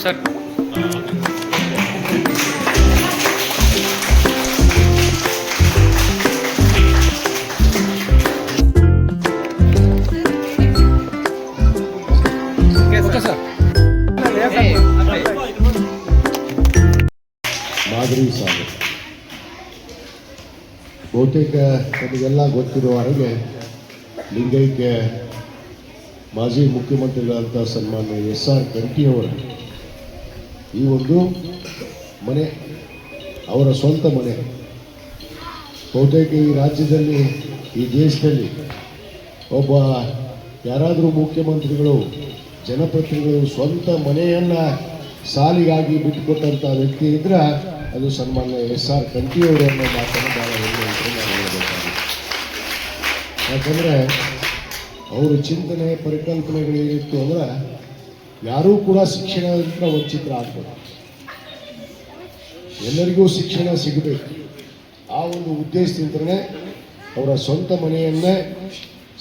Sir. ಮಾದರಿ ಸಾಲು ಬಹುತೇಕ ನಮಗೆಲ್ಲ ಗೊತ್ತಿರುವ ಹಾಗೆ ಲಿಂಗೈಕ್ಯ ಮಾಜಿ ಮುಖ್ಯಮಂತ್ರಿಗಳಂಥ ಸನ್ಮಾನ್ಯ SR ಕಂಠಿಯವರು ಈ ಒಂದು ಮನೆ ಅವರ ಸ್ವಂತ ಮನೆ. ಬಹುತೇಕ ಈ ರಾಜ್ಯದಲ್ಲಿ ಈ ದೇಶದಲ್ಲಿ ಒಬ್ಬ ಯಾರಾದರೂ ಮುಖ್ಯಮಂತ್ರಿಗಳು ಜನಪ್ರತಿನಿಧಿಗಳು ಸ್ವಂತ ಮನೆಯನ್ನು ಸಾಲಿಗಾಗಿ ಬಿಟ್ಟುಕೊಟ್ಟಂಥ ವ್ಯಕ್ತಿ ಇದ್ರೆ ಅದು ಸನ್ಮಾನ್ಯ SR ಕಂಠಿಯವರು ಅನ್ನೋ ಮಾತನ್ನು ಭಾಳ ಒಳ್ಳೆಯ ಅಂತ ನಾನು ಹೇಳಬೇಕಾಗಿದೆ. ಯಾಕಂದರೆ ಅವರ ಚಿಂತನೆ ಪರಿಕಲ್ಪನೆಗಳು ಏನಿತ್ತು ಅಂದ್ರೆ ಯಾರೂ ಕೂಡ ಶಿಕ್ಷಣದಿಂದ ವಂಚಿತರಾಗಬೇಕು, ಎಲ್ಲರಿಗೂ ಶಿಕ್ಷಣ ಸಿಗಬೇಕು. ಆ ಒಂದು ಉದ್ದೇಶದಿಂದಲೇ ಅವರ ಸ್ವಂತ ಮನೆಯನ್ನೇ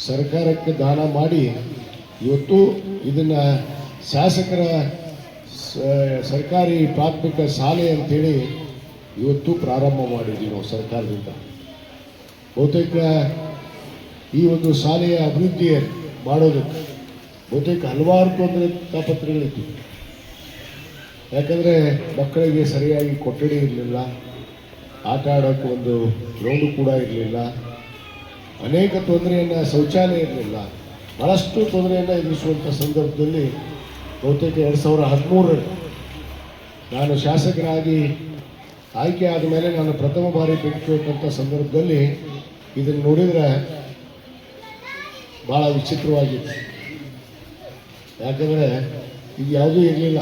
ಸರ್ಕಾರಕ್ಕೆ ದಾನ ಮಾಡಿ ಇವತ್ತು ಇದನ್ನು ಶಾಸಕರ ಸರ್ಕಾರಿ ಪ್ರಾಥಮಿಕ ಶಾಲೆ ಅಂತೇಳಿ ಇವತ್ತು ಪ್ರಾರಂಭ ಮಾಡಿದ್ದೀವಿ ನಾವು ಸರ್ಕಾರದಿಂದ. ಬಹುತೇಕ ಈ ಒಂದು ಶಾಲೆಯ ಅಭಿವೃದ್ಧಿ ಮಾಡೋದಕ್ಕೆ ಬಹುತೇಕ ಹಲವಾರು ತೊಂದರೆ ತಾಪತ್ರಗಳಿತ್ತು. ಯಾಕಂದರೆ ಮಕ್ಕಳಿಗೆ ಸರಿಯಾಗಿ ಕೊಠಡಿ ಇರಲಿಲ್ಲ, ಆಟ ಆಡೋಕ್ಕೆ ಒಂದು ಗ್ರೌಂಡು ಕೂಡ ಇರಲಿಲ್ಲ, ಅನೇಕ ತೊಂದರೆಯನ್ನು, ಶೌಚಾಲಯ ಇರಲಿಲ್ಲ, ಭಾಳಷ್ಟು ತೊಂದರೆಯನ್ನು ಎದುರಿಸುವಂಥ ಸಂದರ್ಭದಲ್ಲಿ ಬಹುತೇಕ 2013ರಲ್ಲಿ ನಾನು ಶಾಸಕರಾಗಿ ಆಯ್ಕೆ ಆದ ಮೇಲೆ ನಾನು ಪ್ರಥಮ ಬಾರಿ ಭೇಟಿಕೊಟ್ಟಂಥ ಸಂದರ್ಭದಲ್ಲಿ ಇದನ್ನು ನೋಡಿದರೆ ಭಾಳ ವಿಚಿತ್ರವಾಗಿತ್ತು. ಯಾಕಂದರೆ ಇದು ಯಾವುದೂ ಇರಲಿಲ್ಲ.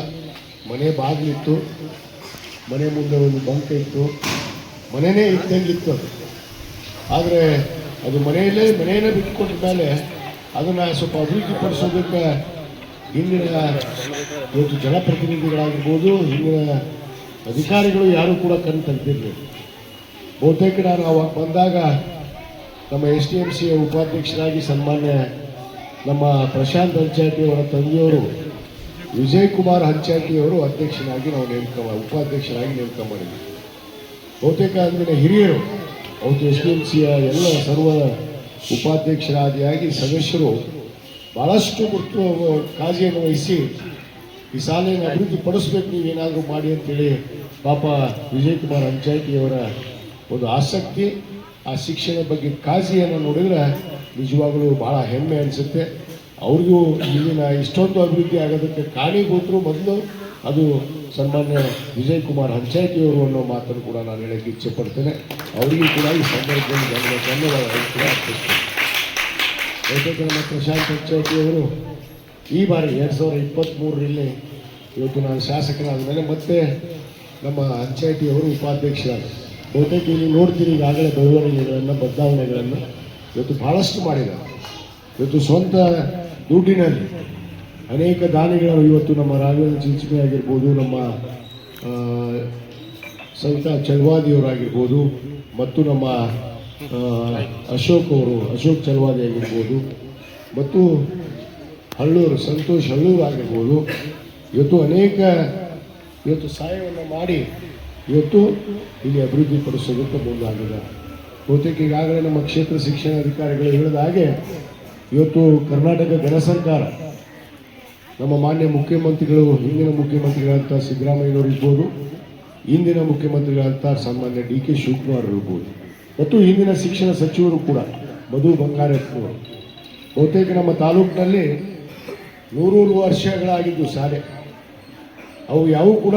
ಮನೆ ಬಾಗಿಲಿತ್ತು, ಮನೆ ಮುಂದೆ ಒಂದು ಬಂಕ ಇತ್ತು, ಮನೆಯೇ ಇದ್ದಂಗಿತ್ತು ಅದು. ಆದರೆ ಅದು ಮನೆಯನ್ನೇ ಬಿಟ್ಟುಕೊಟ್ಟ ಮೇಲೆ ಅದನ್ನು ಸ್ವಲ್ಪ ಅಭಿವೃದ್ಧಿಪಡಿಸೋದಕ್ಕೆ ಹಿಂದಿನ ಇವತ್ತು ಜನಪ್ರತಿನಿಧಿಗಳಾಗಿರ್ಬೋದು, ಹಿಂದಿನ ಅಧಿಕಾರಿಗಳು ಯಾರೂ ಕೂಡ ಕಣ್ಣು ತೆಗೆದಿರಲಿಲ್ಲ. ಬಹುತೇಕ ನಾನು ಅವಾಗ ಬಂದಾಗ ನಮ್ಮ STMCಯ ಉಪಾಧ್ಯಕ್ಷರಾಗಿ ಸನ್ಮಾನ್ಯ ನಮ್ಮ ಪ್ರಶಾಂತ್ ಹಂಚಾಟಿಯವರ ತಂದೆಯವರು ವಿಜಯ್ ಕುಮಾರ್ ಹಂಚಾಟಿಯವರು ಅಧ್ಯಕ್ಷನಾಗಿ ನಾವು ಉಪಾಧ್ಯಕ್ಷರಾಗಿ ನೇಮಕ ಮಾಡಿದ್ವಿ. ಬಹುತೇಕ ಅಂದಿನ ಹಿರಿಯರು ಅವತ್ತು STMCಯ ಎಲ್ಲ ಸರ್ವ ಉಪಾಧ್ಯಕ್ಷರಾದಿಯಾಗಿ ಸದಸ್ಯರು ಭಾಳಷ್ಟು ಕಾಳಜಿಯನ್ನು ವಹಿಸಿ ಈ ಶಾಲೆಯನ್ನು ಅಭಿವೃದ್ಧಿಪಡಿಸ್ಬೇಕು, ನೀವೇನಾದರೂ ಮಾಡಿ ಅಂತೇಳಿ ಪಾಪ ವಿಜಯ್ ಕುಮಾರ್ ಹಂಚಾಟಿಯವರ ಒಂದು ಆಸಕ್ತಿ, ಆ ಶಿಕ್ಷಣ ಬಗ್ಗೆ ಕಾಳಜಿಯನ್ನು ನೋಡಿದರೆ ನಿಜವಾಗಲೂ ಭಾಳ ಹೆಮ್ಮೆ ಅನಿಸುತ್ತೆ. ಅವ್ರಿಗೂ ಇಲ್ಲಿನ ಇಷ್ಟೊಂದು ಅಭಿವೃದ್ಧಿ ಆಗೋದಕ್ಕೆ ಕಾರಣೀಭೂತರು ಮೊದಲು ಅದು ಸನ್ಮಾನ್ಯ ವಿಜಯ್ ಕುಮಾರ್ ಹಂಚಾಟಿಯವರು ಅನ್ನೋ ಮಾತನ್ನು ಕೂಡ ನಾನು ಹೇಳೋಕ್ಕೆ ಇಚ್ಛೆ ಪಡ್ತೇನೆ. ಅವರಿಗೂ ಕೂಡ ಈ ಸಂದರ್ಭದಲ್ಲಿ ಧನ್ಯವಾದಗಳು ಕೂಡ ಅರ್ಪಿಸ್ತೇನೆ. ಬಹುತೇಕ ನಮ್ಮ ಪ್ರಶಾಂತ್ ಹಂಚಾಟಿಯವರು ಈ ಬಾರಿ 2023ರಲ್ಲಿ ಇವತ್ತು ನಾನು ಶಾಸಕರಾದ ಮೇಲೆ ಮತ್ತೆ ನಮ್ಮ ಹಂಚಾಟಿಯವರು ಉಪಾಧ್ಯಕ್ಷರಾದ. ಬಹುತೇಕ ಇಲ್ಲಿ ನೋಡ್ತೀರಿ ಈಗಾಗಲೇ ಬೆಳವಣಿಗೆಗಳನ್ನು, ಬದಲಾವಣೆಗಳನ್ನು ಇವತ್ತು ಭಾಳಷ್ಟು ಮಾಡಿದ್ದಾರೆ. ಇವತ್ತು ಸ್ವಂತ ದುಡ್ಡಿನಲ್ಲಿ ಅನೇಕ ದಾನಿಗಳು ಇವತ್ತು ನಮ್ಮ ರಾಘವೇಂದ್ರ ಚಿಂಚಮಿ ಆಗಿರ್ಬೋದು, ನಮ್ಮ ಸವಿತಾ ಚಲವಾದಿಯವರಾಗಿರ್ಬೋದು, ಮತ್ತು ನಮ್ಮ ಅಶೋಕ್ ಚಲವಾದಿ ಆಗಿರ್ಬೋದು, ಮತ್ತು ಸಂತೋಷ್ ಹಳ್ಳೂರು ಆಗಿರ್ಬೋದು, ಇವತ್ತು ಅನೇಕ ಸಹಾಯವನ್ನು ಮಾಡಿ ಇವತ್ತು ಇಲ್ಲಿ ಅಭಿವೃದ್ಧಿಪಡಿಸೋದಕ್ಕೆ ಮುಂದಾಗಿದ್ದಾರೆ. ಬಹುತೇಕ ಈಗಾಗಲೇ ನಮ್ಮ ಕ್ಷೇತ್ರ ಶಿಕ್ಷಣಾಧಿಕಾರಿಗಳು ಹೇಳಿದ ಹಾಗೆ ಇವತ್ತು ಕರ್ನಾಟಕ ಗಣ ಸರ್ಕಾರ ನಮ್ಮ ಮಾನ್ಯ ಮುಖ್ಯಮಂತ್ರಿಗಳು, ಹಿಂದಿನ ಮುಖ್ಯಮಂತ್ರಿಗಳಂಥ ಸಿದ್ದರಾಮಯ್ಯನವರು ಇರ್ಬೋದು, ಇಂದಿನ ಮುಖ್ಯಮಂತ್ರಿಗಳಂಥ ಸನ್ಮಾನ್ಯ DK ಶಿವಕುಮಾರ್ ಇರ್ಬೋದು, ಮತ್ತು ಹಿಂದಿನ ಶಿಕ್ಷಣ ಸಚಿವರು ಕೂಡ ಮಧು ಬಂಗಾರಪ್ಪನವರು. ಬಹುತೇಕ ನಮ್ಮ ತಾಲೂಕಿನಲ್ಲಿ 100 ವರ್ಷಗಳಾಗಿದ್ದು ಶಾಲೆ, ಅವು ಯಾವೂ ಕೂಡ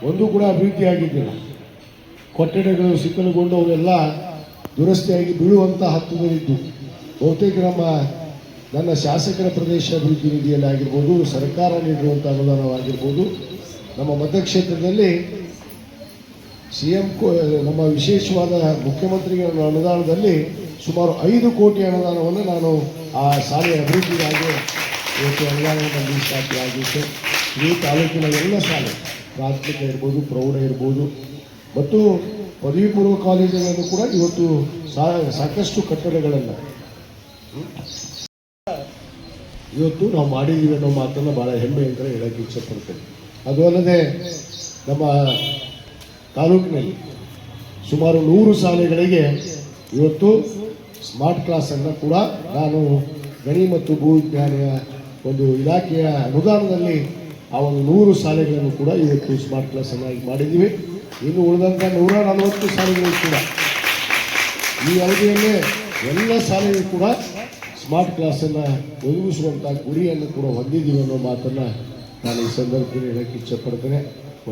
ಒಂದು ಕೂಡ ಅಭಿವೃದ್ಧಿ ಆಗಿದ್ದಿಲ್ಲ. ಕೊಠಡಿಗಳು ಶಿಥಿಲಗೊಂಡು ಅವೆಲ್ಲ ದುರಸ್ತಿಯಾಗಿ ಬೀಳುವಂಥ ಹಂತದಲ್ಲಿದ್ದು, ಬಹುತೇಕ ನನ್ನ ಶಾಸಕರ ಪ್ರದೇಶ ಅಭಿವೃದ್ಧಿ ನಿಧಿಯಲ್ಲಿ ಆಗಿರ್ಬೋದು, ಸರ್ಕಾರ ನೀಡಿರುವಂಥ ಅನುದಾನವಾಗಿರ್ಬೋದು, ನಮ್ಮ ಮತಕ್ಷೇತ್ರದಲ್ಲಿ CM ನಮ್ಮ ವಿಶೇಷವಾದ ಮುಖ್ಯಮಂತ್ರಿಗಳ ಅನುದಾನದಲ್ಲಿ ಸುಮಾರು 5 ಕೋಟಿ ಅನುದಾನವನ್ನು ನಾನು ಆ ಶಾಲೆಯ ಅಭಿವೃದ್ಧಿಗಾಗಿ ಇವತ್ತು ಅನುದಾನವನ್ನು ಮೀಸಲಾತಿ ಆಗಿತ್ತು. ಈ ತಾಲೂಕಿನ ಎಲ್ಲ ಶಾಲೆ, ಪ್ರಾಥಮಿಕ ಇರ್ಬೋದು, ಪ್ರೌಢ ಇರ್ಬೋದು, ಮತ್ತು ಪದವಿ ಪೂರ್ವ ಕಾಲೇಜುಗಳನ್ನು ಕೂಡ ಇವತ್ತು ಸಾಕಷ್ಟು ಕಟ್ಟಡಗಳನ್ನು ಇವತ್ತು ನಾವು ಮಾಡಿದ್ದೀವಿ ಅನ್ನೋ ಮಾತನ್ನು ಭಾಳ ಹೆಮ್ಮೆಯಿಂದ ಹೇಳೋಕ್ಕೆ ಇಚ್ಛೆಪಡ್ತೇನೆ. ಅದು ಅಲ್ಲದೆ ನಮ್ಮ ತಾಲೂಕಿನಲ್ಲಿ ಸುಮಾರು 100 ಶಾಲೆಗಳಿಗೆ ಇವತ್ತು ಸ್ಮಾರ್ಟ್ ಕ್ಲಾಸನ್ನು ಕೂಡ ನಾನು ಗಣಿ ಮತ್ತು ಭೂವಿಜ್ಞಾನಿಯ ಒಂದು ಇಲಾಖೆಯ ಅನುದಾನದಲ್ಲಿ ಆ ಒಂದು 100 ಶಾಲೆಗಳನ್ನು ಕೂಡ ಇವತ್ತು ಸ್ಮಾರ್ಟ್ ಕ್ಲಾಸನ್ನು ಮಾಡಿದ್ದೀವಿ. ಇನ್ನು ಉಳಿದಂಥ 140 ಶಾಲೆಗಳು ಕೂಡ ಈ ಅವಧಿಯಲ್ಲೇ ಎಲ್ಲ ಶಾಲೆಗಳು ಕೂಡ ಸ್ಮಾರ್ಟ್ ಕ್ಲಾಸನ್ನು ಒದಗಿಸುವಂಥ ಗುರಿಯನ್ನು ಕೂಡ ಹೊಂದಿದ್ದೀವಿ ಅನ್ನೋ ಮಾತನ್ನು ನಾನು ಈ ಸಂದರ್ಭದಲ್ಲಿ ಹೇಳಕ್ಕೆ ಇಚ್ಛಪಡ್ತೇನೆ.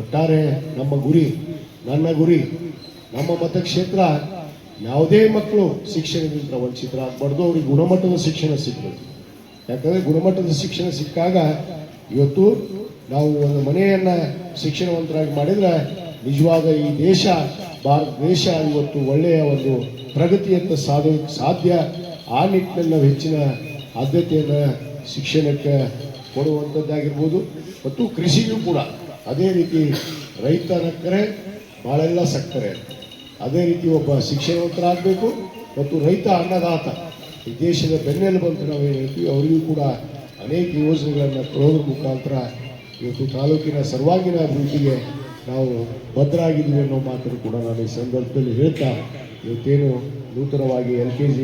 ಒಟ್ಟಾರೆ ನಮ್ಮ ಗುರಿ, ನನ್ನ ಗುರಿ, ನಮ್ಮ ಮತಕ್ಷೇತ್ರ ಯಾವುದೇ ಮಕ್ಕಳು ಶಿಕ್ಷಣದಿಂದ ವಂಚಿತರಾಗಬಾರ್ದು, ಅವ್ರಿಗೆ ಗುಣಮಟ್ಟದ ಶಿಕ್ಷಣ ಸಿಗಬೇಕು. ಯಾಕಂದರೆ ಗುಣಮಟ್ಟದ ಶಿಕ್ಷಣ ಸಿಕ್ಕಾಗ ಇವತ್ತು ನಾವು ಒಂದು ಮನೆಯನ್ನು ಶಿಕ್ಷಣವಂತರಾಗಿ ಮಾಡಿದರೆ ನಿಜವಾದ ಈ ದೇಶ, ಭಾರತ ದೇಶ ಇವತ್ತು ಒಳ್ಳೆಯ ಒಂದು ಪ್ರಗತಿಯತ್ತ ಸಾಧ್ಯ. ಆ ನಿಟ್ಟಿನಲ್ಲಿ ನಾವು ಹೆಚ್ಚಿನ ಆದ್ಯತೆಯನ್ನು ಶಿಕ್ಷಣಕ್ಕೆ ಕೊಡುವಂಥದ್ದಾಗಿರ್ಬೋದು. ಮತ್ತು ಕೃಷಿಗೂ ಕೂಡ ಅದೇ ರೀತಿ ರೈತ ನಕ್ಕರೆ ಭಾಳೆಲ್ಲ ಸಕ್ಕರೆ. ಅದೇ ರೀತಿ ಒಬ್ಬ ಶಿಕ್ಷಣವಂತರಾಗಬೇಕು ಮತ್ತು ರೈತ ಅನ್ನದಾತ, ಈ ದೇಶದ ಬೆನ್ನೆಲುಬು ಅಂತ ನಾವು ಏನು ಹೇಳ್ತೀವಿ, ಅವರಿಗೂ ಕೂಡ ಅನೇಕ ಯೋಜನೆಗಳನ್ನು ಕೊಡೋದ್ರ ಮುಖಾಂತರ ಇವತ್ತು ತಾಲೂಕಿನ ಸರ್ವಾಂಗೀಣ ಅಭಿವೃದ್ಧಿಗೆ ನಾವು ಬದ್ಧರಾಗಿದ್ದೀವಿ ಅನ್ನೋ ಮಾತನ್ನು ಕೂಡ ನಾನು ಈ ಸಂದರ್ಭದಲ್ಲಿ ಹೇಳ್ತಾ, ಇವತ್ತೇನು ನೂತನವಾಗಿ LKG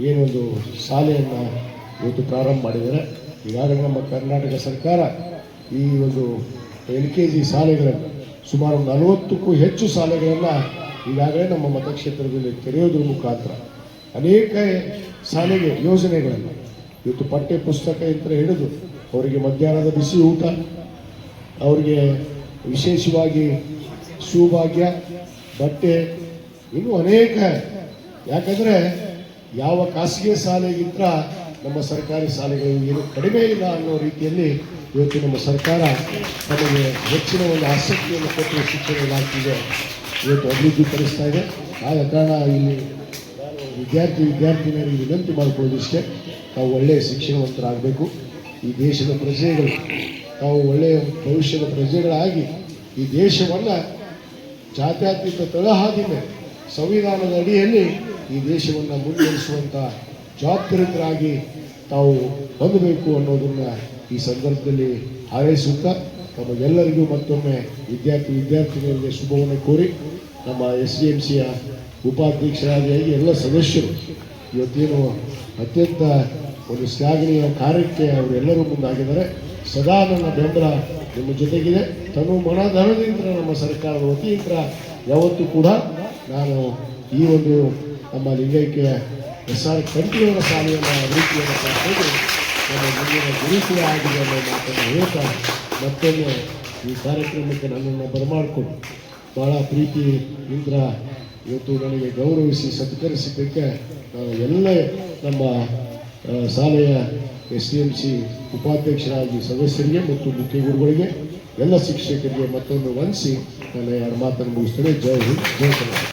ಏನೊಂದು ಶಾಲೆಯನ್ನು ಇವತ್ತು ಪ್ರಾರಂಭ ಮಾಡಿದ್ದಾರೆ. ಈಗಾಗಲೇ ನಮ್ಮ ಕರ್ನಾಟಕ ಸರ್ಕಾರ ಈ ಒಂದು LKG ಶಾಲೆಗಳನ್ನು ಸುಮಾರು 40ಕ್ಕೂ ಹೆಚ್ಚು ಶಾಲೆಗಳನ್ನು ಈಗಾಗಲೇ ನಮ್ಮ ಮತಕ್ಷೇತ್ರದಲ್ಲಿ ತೆರೆಯೋದ್ರ ಮುಖಾಂತರ ಅನೇಕ ಶಾಲೆಗೆ ಯೋಜನೆಗಳನ್ನು ಇವತ್ತು ಪಠ್ಯ ಪುಸ್ತಕ ಇಂದ ಹಿಡಿದು ಅವರಿಗೆ ಮಧ್ಯಾಹ್ನದ ಬಿಸಿ ಊಟ, ಅವರಿಗೆ ವಿಶೇಷವಾಗಿ ಸೌಭಾಗ್ಯ, ಬಟ್ಟೆ, ಇನ್ನೂ ಅನೇಕ. ಯಾಕಂದರೆ ಯಾವ ಖಾಸಗಿ ಶಾಲೆಗಿಂತ ನಮ್ಮ ಸರ್ಕಾರಿ ಶಾಲೆಗಳು ಏನು ಕಡಿಮೆ ಇಲ್ಲ ಅನ್ನೋ ರೀತಿಯಲ್ಲಿ ಇವತ್ತು ನಮ್ಮ ಸರ್ಕಾರ ನಮಗೆ ಹೆಚ್ಚಿನ ಒಂದು ಆಸಕ್ತಿಯನ್ನು ಕೊಟ್ಟು ಶಿಕ್ಷಣ ಇಲಾಖೆಗೆ ಇವತ್ತು ಅಭಿವೃದ್ಧಿಪಡಿಸ್ತಾ ಇದೆ. ಆದ ಕಾರಣ ಇಲ್ಲಿ ವಿದ್ಯಾರ್ಥಿನಿಯರಿಗೆ ವಿನಂತಿ ಮಾಡಿಕೊಳ್ಳೋದಿಷ್ಟೇ, ತಾವು ಒಳ್ಳೆಯ ಶಿಕ್ಷಣವಂತರಾಗಬೇಕು. ಈ ದೇಶದ ಪ್ರಜೆಗಳು ತಾವು ಒಳ್ಳೆಯ ಭವಿಷ್ಯದ ಪ್ರಜೆಗಳಾಗಿ ಈ ದೇಶವನ್ನು ಜಾತ್ಯತೀತ ತಳಹಾದಿ ಮೇಲೆ ಸಂವಿಧಾನದ ಅಡಿಯಲ್ಲಿ ಈ ದೇಶವನ್ನು ಮುನ್ನಡೆಸುವಂಥ ಜವಾಬ್ದಾರಿತರಾಗಿ ತಾವು ಹೊಂದಬೇಕು ಅನ್ನೋದನ್ನು ಈ ಸಂದರ್ಭದಲ್ಲಿ ಹಾರೈಸುತ್ತಾ ನಮಗೆಲ್ಲರಿಗೂ ಮತ್ತೊಮ್ಮೆ ವಿದ್ಯಾರ್ಥಿನಿಯರಿಗೆ ಶುಭವನ್ನು ಕೋರಿ, ನಮ್ಮ SDMCಯ ಉಪಾಧ್ಯಕ್ಷರಾಗಿ ಎಲ್ಲ ಸದಸ್ಯರು ಇವತ್ತೇನು ಅತ್ಯಂತ ಒಂದು ಶ್ಲಾಘನೀಯ ಕಾರ್ಯಕ್ಕೆ ಅವರೆಲ್ಲರೂ ಮುಂದಾಗಿದ್ದಾರೆ. ಸದಾ ನನ್ನ ಬೆಂಬಲ ನಿಮ್ಮ ಜೊತೆಗಿದೆ. ತನು ಮನಧನದಿಂದ ನಮ್ಮ ಸರ್ಕಾರದ ವತಿಯಿಂದ ಯಾವತ್ತೂ ಕೂಡ ನಾನು ಈ ಒಂದು ನಮ್ಮ ಲಿಂಗೈಕ್ಯ SR ಕಂಠಿಯವರ ಶಾಲೆಯನ್ನು ಅಭಿವೃದ್ಧಿಯನ್ನು ಪಡೆದು ನಮ್ಮ ಮುಂದಿನ ಗುರಿ ಕೂಡ ಆಗಿದೆ ಅನ್ನೋ ಮಾತನ್ನು ಹೇಳ್ತಾ ಮತ್ತೊಮ್ಮೆ ಈ ಕಾರ್ಯಕ್ರಮಕ್ಕೆ ನನ್ನನ್ನು ಬರಮಾಡಿಕೊಂಡು ಭಾಳ ಪ್ರೀತಿಯಿಂದ ಇವತ್ತು ನನಗೆ ಗೌರವಿಸಿ ಸತ್ಕರಿಸಿದ್ದಕ್ಕೆ ಎಲ್ಲ ನಮ್ಮ ಶಾಲೆಯ SDMC ಉಪಾಧ್ಯಕ್ಷರಾಗಿ ಸದಸ್ಯರಿಗೆ ಮತ್ತು ಮುಖ್ಯ ಗುರುಗಳಿಗೆ ಎಲ್ಲ ಶಿಕ್ಷಕರಿಗೆ ಮತ್ತೊಂದು ವಂದಿಸಿ ನನ್ನ 2 ಮಾತನ್ನು ಮುಗಿಸ್ತೇನೆ. ಜೈ ಹಿಂದ್, ಜೈ ಕರ್ನಾಟಕ.